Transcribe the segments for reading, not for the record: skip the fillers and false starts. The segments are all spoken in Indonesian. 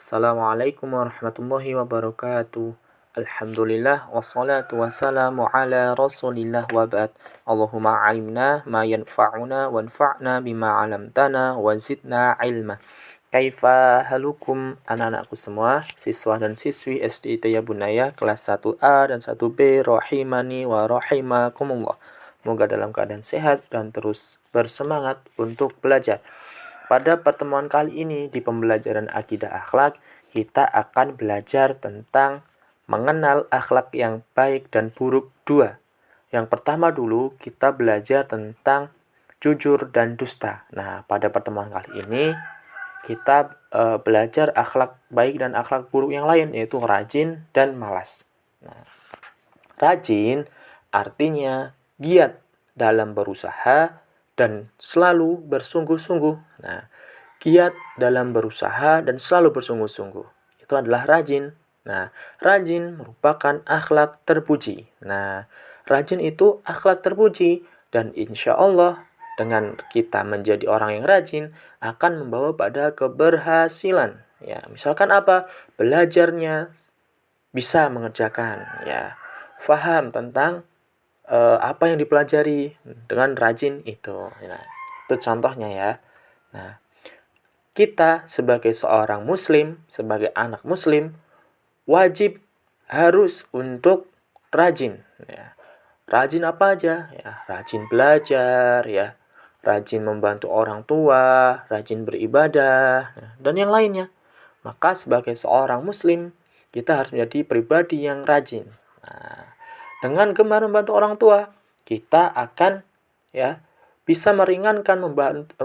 Assalamualaikum warahmatullahi wabarakatuh. Alhamdulillah wassalatu wassalamu ala Rasulillah wa ba'd. Allahumma 'allimna ma yanfa'una wanfa'na bima 'allamtana wa zidna ilma. Kaifa halukum anak-anakku semua, siswa dan siswi SD Taya Bunaya kelas 1A dan 1B rahimani wa rahimakumullah. Semoga dalam keadaan sehat dan terus bersemangat untuk belajar. Pada pertemuan kali ini di pembelajaran akidah akhlak, kita akan belajar tentang mengenal akhlak yang baik dan buruk 2. Yang pertama dulu kita belajar tentang jujur dan dusta. Nah, pada pertemuan kali ini kita belajar akhlak baik dan akhlak buruk yang lain, yaitu rajin dan malas. Nah, rajin artinya giat dalam berusaha dan selalu bersungguh-sungguh. Nah, giat dalam berusaha dan selalu bersungguh-sungguh. Itu adalah rajin. Nah, rajin merupakan akhlak terpuji. Nah, rajin itu akhlak terpuji. Dan insya Allah dengan kita menjadi orang yang rajin akan membawa pada keberhasilan. Ya, misalkan apa? Belajarnya bisa mengerjakan. Ya, faham tentang apa yang dipelajari dengan rajin itu. Nah, itu contohnya ya. Nah, kita sebagai seorang muslim, sebagai anak muslim, wajib harus untuk rajin. Ya. Rajin apa aja? Ya, rajin belajar, ya, rajin membantu orang tua, rajin beribadah, dan yang lainnya. Maka sebagai seorang muslim, kita harus menjadi pribadi yang rajin. Nah, dengan gemar membantu orang tua, kita akan bisa meringankan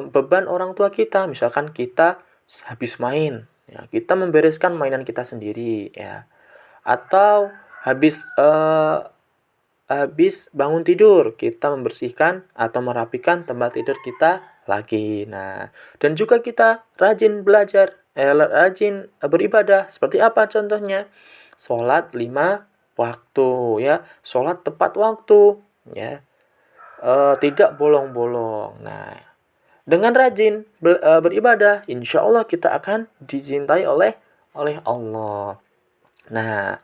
beban orang tua kita. Misalkan kita habis main, ya, kita membereskan mainan kita sendiri, ya. Atau habis bangun tidur, kita membersihkan atau merapikan tempat tidur kita lagi. Nah, dan juga kita rajin belajar, rajin beribadah. Seperti apa contohnya? Sholat 5 waktu, ya, sholat tepat waktu, ya, tidak bolong-bolong. Nah, dengan rajin beribadah, insya Allah kita akan dicintai oleh Allah. Nah,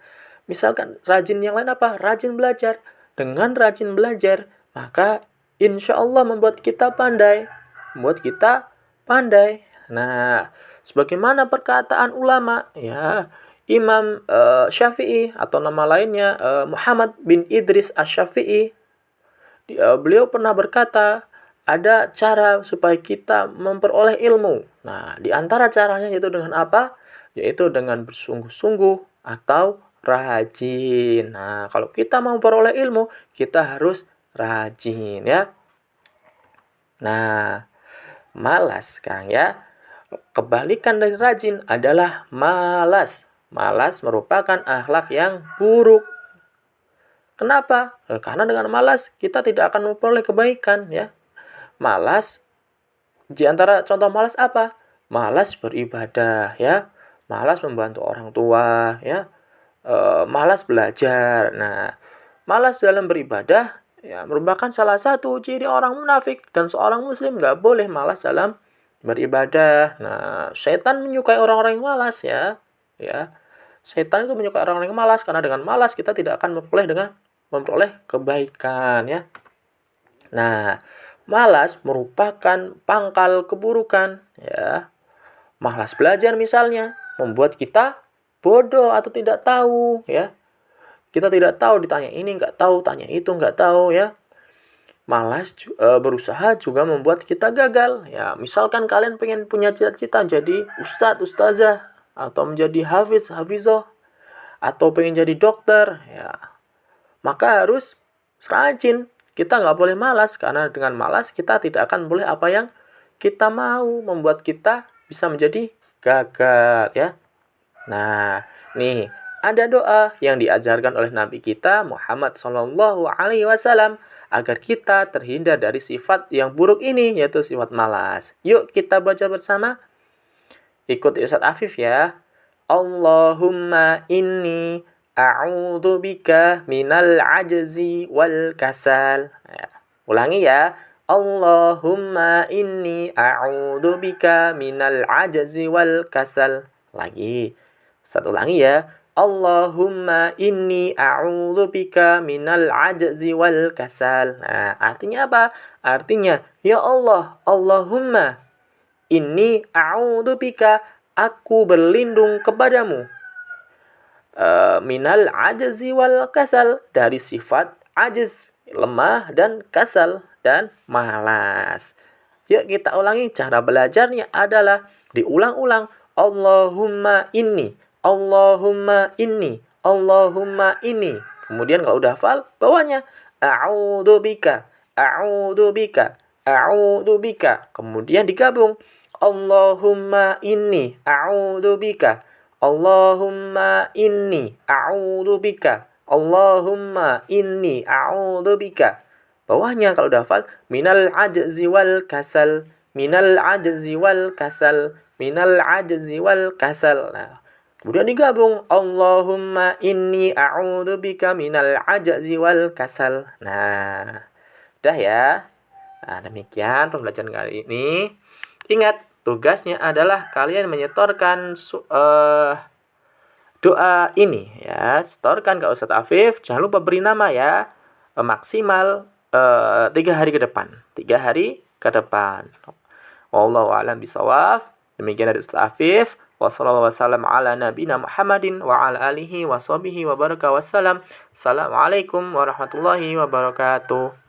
misalkan rajin yang lain apa? Rajin belajar. Dengan rajin belajar, maka insya Allah membuat kita pandai. Nah, sebagaimana perkataan ulama, ya, Imam Syafi'i atau nama lainnya Muhammad bin Idris Asy-Syafi'i, beliau pernah berkata, ada cara supaya kita memperoleh ilmu. Nah, di antara caranya itu dengan apa? Yaitu dengan bersungguh-sungguh atau rajin. Nah, kalau kita mau memperoleh ilmu, kita harus rajin, ya. Nah, malas sekarang, ya. Kebalikan dari rajin adalah malas. Malas merupakan akhlak yang buruk. Kenapa? Karena dengan malas kita tidak akan memperoleh kebaikan, ya. Malas, di antara contoh malas apa? Malas beribadah, ya. Malas membantu orang tua, ya. Malas belajar. Nah, malas dalam beribadah, ya, merupakan salah satu ciri orang munafik, dan seorang muslim nggak boleh malas dalam beribadah. Nah, setan menyukai orang-orang yang malas, ya. Setan itu menyukai orang-orang yang malas, karena dengan malas kita tidak akan memperoleh kebaikan, ya. Nah, malas merupakan pangkal keburukan, ya. Malas belajar misalnya membuat kita bodoh atau tidak tahu, ya. Kita tidak tahu, ditanya ini nggak tahu, tanya itu nggak tahu, ya. Malas berusaha juga membuat kita gagal, ya. Misalkan kalian pengen punya cita-cita jadi ustadz, ustazah, atau menjadi hafiz, hafizah, atau pengen jadi dokter, ya, maka harus rajin. Kita nggak boleh malas, karena dengan malas kita tidak akan boleh apa yang kita mau, membuat kita bisa menjadi gagal, ya. Nah, nih ada doa yang diajarkan oleh Nabi kita Muhammad SAW agar kita terhindar dari sifat yang buruk ini, yaitu sifat malas. Yuk kita baca bersama. Ikuti Ustaz Afif, ya. Allahumma inni a'udzu bika minal ajzi wal kasal. Ya. Ulangi, ya. Allahumma inni a'udzu bika minal ajzi wal kasal. Lagi. Satu ulangi ya. Allahumma inni a'udzubika minal ajzi wal kasal. Nah, artinya apa? Artinya, ya Allah, Allahumma inni a'udzubika, aku berlindung kepadamu. Minal ajzi wal kasal, dari sifat ajiz, lemah, dan kasal, dan malas. Yuk kita ulangi. Cara belajarnya adalah diulang-ulang. Allahumma inni, Allahumma inni, Allahumma inni. Kemudian kalau udah hafal, bawahnya a'udzubika, a'udzubika, a'udzubika. Kemudian digabung. Allahumma inni a'udzubika, Allahumma inni a'udzubika, Allahumma inni a'udzubika. Bawahnya kalau udah hafal, minal ajzi wal kasal, minal ajzi wal kasal, minal ajzi wal kasal. Nah, kemudian digabung, Allahumma inni a'udzubika minal ajzi wal kasal. Nah, udah ya. Nah, demikian pembelajaran kali ini. Ingat, tugasnya adalah kalian menyetorkan doa ini ya. Setorkan ke Ustadz Afif. Jangan lupa beri nama ya. Maksimal 3 hari ke depan. 3 hari ke depan. Wallahu a'lam bishawab. Demikian dari Ustadz Afif. Wassallallahu wasallam ala nabiyina Muhammadin wa ala alihi wa sahbihi wa baraka wassalam. Assalamualaikum warahmatullahi wabarakatuh.